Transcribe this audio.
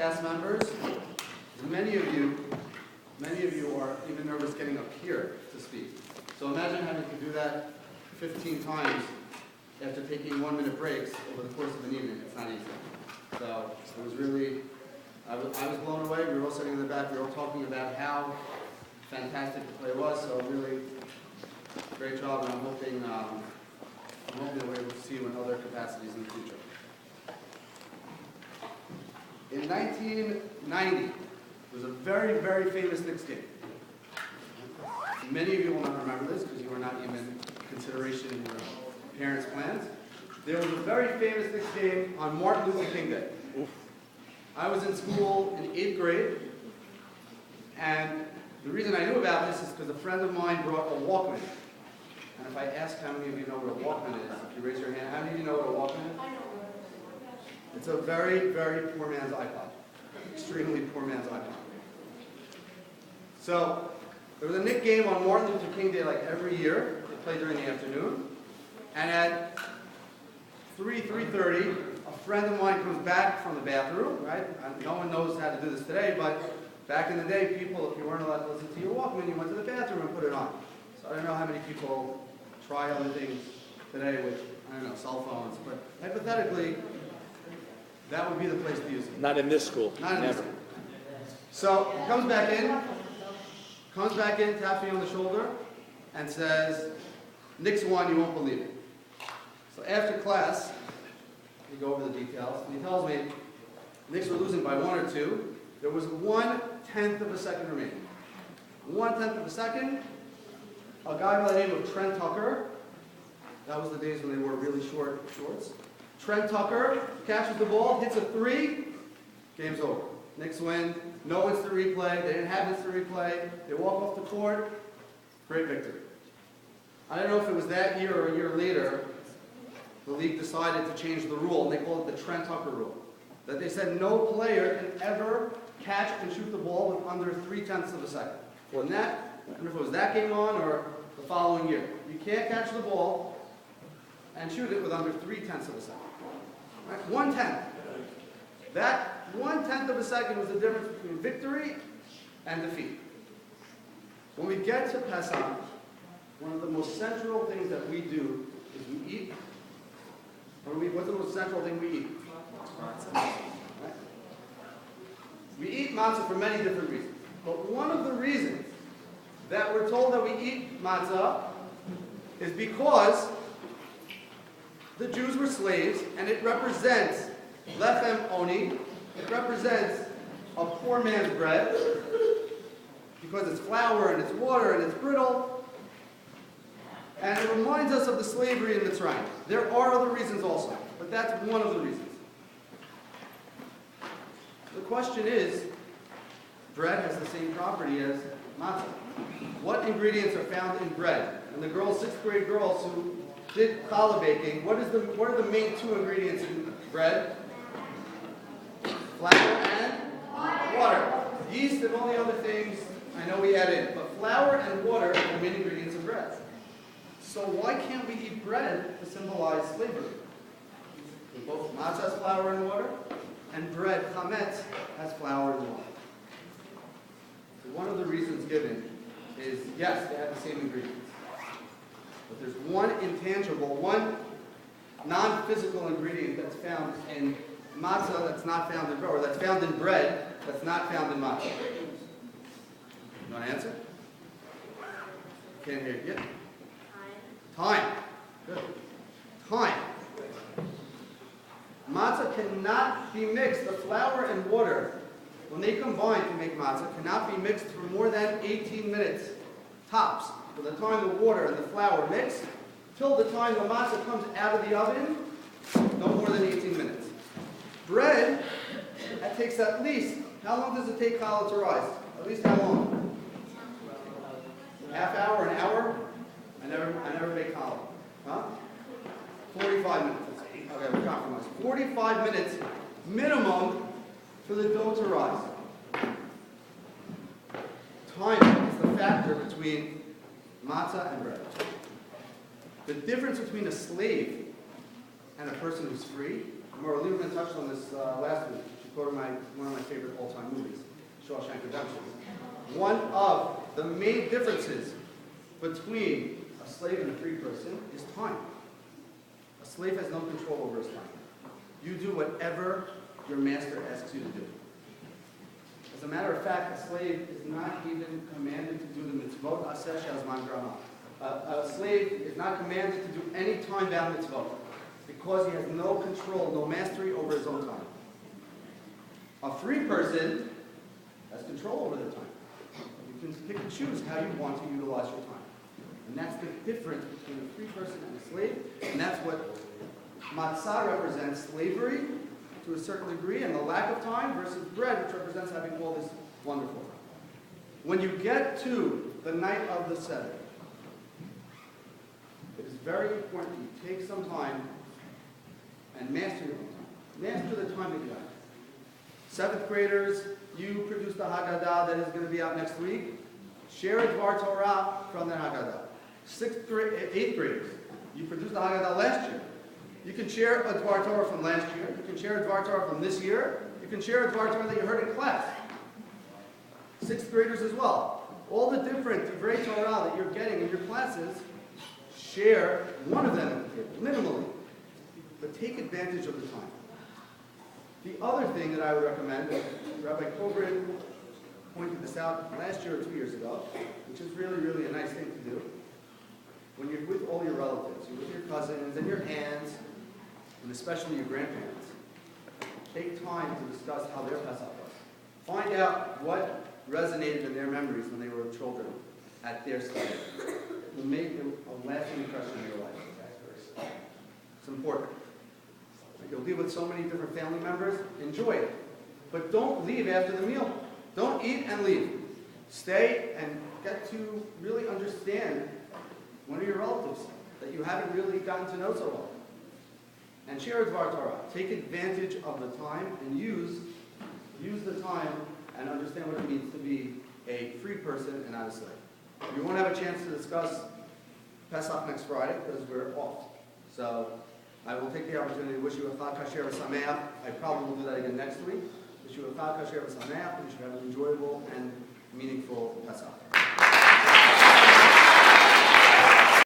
cast members, many of you are even nervous getting up here to speak. So imagine having to do that 15 times after taking 1-minute breaks over the course of an evening. It's not easy. So it was really, I was blown away. We were all sitting in the back. We were all talking about how fantastic the play was. So really, great job. And I'm hoping that we're able to see you in other capacities in the future. In 1990, there was a very, very famous Knicks game. Many of you will not remember this because you were not even in consideration in your parents' plans. There was a very famous Knicks game on Martin Luther King Day. I was in school in 8th grade, and the reason I knew about this is because a friend of mine brought a Walkman. And if I ask how many of you know what a Walkman is, if you raise your hand, how many of you know what a Walkman is? I know. It's a very, very poor man's iPod. Extremely poor man's iPod. So, there was a Knicks game on Martin Luther King Day like every year. They played during the afternoon. And at 3:30, a friend of mine comes back from the bathroom, right? No one knows how to do this today, but back in the day, people, if you weren't allowed to listen to your Walkman, you went to the bathroom and put it on. So I don't know how many people try other things today with, I don't know, cell phones, but hypothetically, that would be the place to use it. Not in this school. Not in Never. this school. So he comes back in, taps me on the shoulder, and says, Knicks won, you won't believe it. So after class, we go over the details, and he tells me, Knicks were losing by 1 or 2. There was 1/10 of a second remaining. 1/10 of a second, a guy by the name of Trent Tucker, that was the days when they wore really short shorts. Trent Tucker catches the ball, hits a 3, game's over. Knicks win, no instant replay, they didn't have instant replay, they walk off the court, great victory. I don't know if it was that year or a year later, the league decided to change the rule, and they called it the Trent Tucker rule. That they said no player can ever catch and shoot the ball with under 0.3 of a second. Well, I don't know if it was that game on or the following year. You can't catch the ball and shoot it with under 0.3 of a second. Right? 1/10. That 1/10 of a second was the difference between victory and defeat. When we get to Pesach, one of the most central things that we do is we eat. What's the most central thing we eat? Right? We eat matzah for many different reasons. But one of the reasons that we're told that we eat matzah is because the Jews were slaves, and it represents lechem oni. It represents a poor man's bread because it's flour and it's water and it's brittle. And it reminds us of the slavery in Mitzrayim. There are other reasons also, but that's one of the reasons. The question is, bread has the same property as matzah. What ingredients are found in bread? And the girls, 6th grade girls who did challah baking, what are the main 2 ingredients in bread? Flour and water. Yeast and all the other things I know we add in. But flour and water are the main ingredients in bread. So why can't we eat bread to symbolize slavery? Both matzah has flour and water, and bread, chametz, has flour and water. So one of the reasons given is, yes, they have the same ingredients. But there's one intangible, one non-physical ingredient that's found in matzah that's not found in bread, or that's found in bread that's not found in matzah. You want to answer? Can't hear you. Yeah. Time. Good. Time. Matzah cannot be mixed. The flour and water, when they combine to make matzah, cannot be mixed for more than 18 minutes, tops. From the time the water and the flour mix, till the time the matzah comes out of the oven, no more than 18 minutes. Bread, that takes at least, how long does it take challah to rise? At least how long? Half hour, an hour? I never make challah. Huh? 45 minutes. Okay, we're compromised. 45 minutes minimum for the dough to rise. Time is the factor between matzah and bread. The difference between a slave and a person who's free, Maura Lieberman touched on this last week. She quote one of my favorite all-time movies, Shawshank Redemption. One of the main differences between a slave and a free person is time. A slave has no control over his time. You do whatever your master asks you to do. As a matter of fact, a slave is not even commanded to do the mitzvot aseh she'azman grama. A slave is not commanded to do any time-bound mitzvot because he has no control, no mastery over his own time. A free person has control over their time. You can pick and choose how you want to utilize your time. And that's the difference between a free person and a slave. And that's what matzah represents, slavery to a certain degree, and the lack of time, versus bread, which represents having all this wonderful time. When you get to the night of the Seder, it is very important you take some time and master your own time. Master the time that you have. 7th graders, you produce the Haggadah that is going to be out next week. Share a Dvar Torah from the Haggadah. 8th graders, you produced the Haggadah last year. You can share a Dvar Torah from last year. You can share a Dvar Torah from this year. You can share a Dvar Torah that you heard in class. 6th graders as well. All the different Divrei Torah that you're getting in your classes, share one of them minimally. But take advantage of the time. The other thing that I would recommend, Rabbi Acobas pointed this out last year or 2 years ago, which is really, really a nice thing to do. When you're with all your relatives, you're with your cousins and your aunts, and especially your grandparents, take time to discuss how their Pesach was. Find out what resonated in their memories when they were children at their study. It will make a lasting impression in your life. It's important. You'll be with so many different family members. Enjoy it. But don't leave after the meal. Don't eat and leave. Stay and get to really understand one of your relatives that you haven't really gotten to know so well. And share a Dvar Torah. Take advantage of the time and use the time and understand what it means to be a free person and not a slave. We won't have a chance to discuss Pesach next Friday because we're off. So I will take the opportunity to wish you a Chag Kasher V'Sameach. I probably will do that again next week. Wish you a Chag Kasher V'Sameach, and you should have an enjoyable and meaningful Pesach.